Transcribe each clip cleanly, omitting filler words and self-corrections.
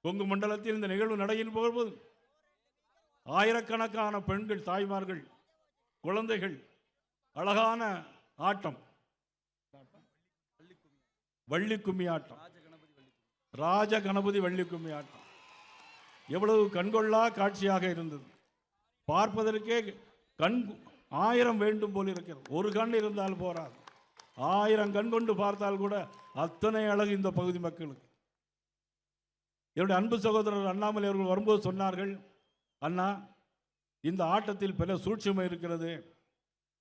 கொங்கு மண்டலத்தில் இந்த நிகழ்வு நடையின் போது ஆயிரக்கணக்கான பெண்கள், தாய்மார்கள், குழந்தைகள் அழகான ஆட்டம், வள்ளி கும்மி ஆட்டம், ராஜ கணபதி வள்ளி கும்மி ஆட்டம் எவ்வளவு கண்கொள்ளா காட்சியாக இருந்தது. பார்ப்பதற்கே கண் 1000 வேண்டும் போல் இருக்கிறது. ஒரு கண் இருந்தால் போராது, 1000 கண் கொண்டு பார்த்தால் கூட அத்தனை அழகு இந்த பகுதி மக்களுக்கு. என்னுடைய அன்பு சகோதரர் அண்ணாமலை அவர்கள் வரும்போது சொன்னார்கள், அண்ணா இந்த ஆட்டத்தில் பல சூட்சுமை இருக்கிறது.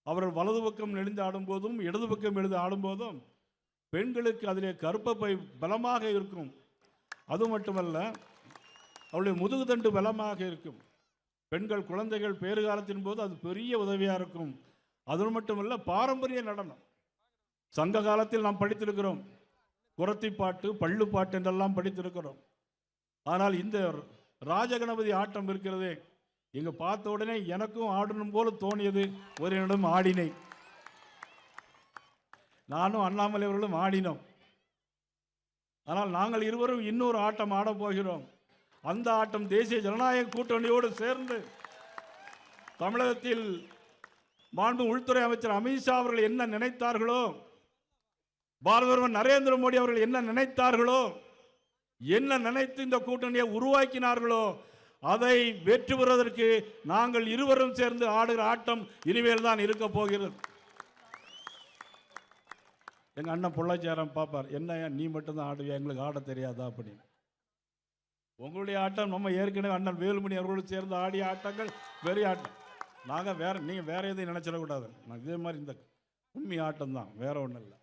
அவர்கள் வலது பக்கம் நெளிந்து ஆடும்போதும் இடது பக்கம் எழுந்து ஆடும்போதும் பெண்களுக்கு அதிலே கர்ப்பப்பை பலமாக இருக்கும். அது மட்டுமல்ல, அவளுடைய முதுகுதண்டு பலமாக இருக்கும். பெண்கள் குழந்தைகள் பேறுகாலத்தின் போது அது பெரிய உதவியாக இருக்கும். அது மட்டுமல்ல, பாரம்பரிய நடனம் சங்க காலத்தில் நாம் படித்திருக்கிறோம். குரத்தி பாட்டு, பள்ளு பாட்டு என்றெல்லாம் படித்திருக்கிறோம். ஆனால் இந்த ராஜகணபதி ஆட்டம் இருக்கிறதே, இங்கே பார்த்த உடனே எனக்கும் ஆடணும் போல தோணியது. ஒரு இடம் ஆடினேன், நானும் அண்ணாமலை அவர்களும் ஆடினோம். ஆனால் நாங்கள் இருவரும் இன்னொரு ஆட்டம் ஆடப் போகிறோம். அந்த ஆட்டம் தேசிய ஜனநாயக கூட்டணியோடு சேர்ந்து தமிழகத்தில் மாண்பு உள்துறை அமைச்சர் அமித்ஷா அவர்கள் என்ன நினைத்தார்களோ, பாரத பிரதமர் நரேந்திர மோடி அவர்கள் என்ன நினைத்தார்களோ, என்ன நினைத்து இந்த கூட்டணியை உருவாக்கினார்களோ, அதை வெற்றி பெறுவதற்கு நாங்கள் இருவரும் சேர்ந்து ஆடுகிற ஆட்டம் இனிமேல் தான் இருக்க போகிறது. எங்க அண்ணன் பொள்ளாச்சியாரம் பார்ப்பார், என்ன நீ மட்டும்தான் ஆடுவியா, எங்களுக்கு ஆட தெரியாதா அப்படின்னு. உங்களுடைய ஆட்டம் நம்ம ஏற்கனவே அண்ணன் வேலுமணி அவர்களோடு சேர்ந்து ஆடிய ஆட்டங்கள் பெரிய ஆட்டம். நாங்கள் நீங்கள் வேற எதையும் நினைச்சிடக்கூடாது. நான் இதே மாதிரி இந்த உண்மை ஆட்டம் தான், வேற ஒன்றும் இல்லை.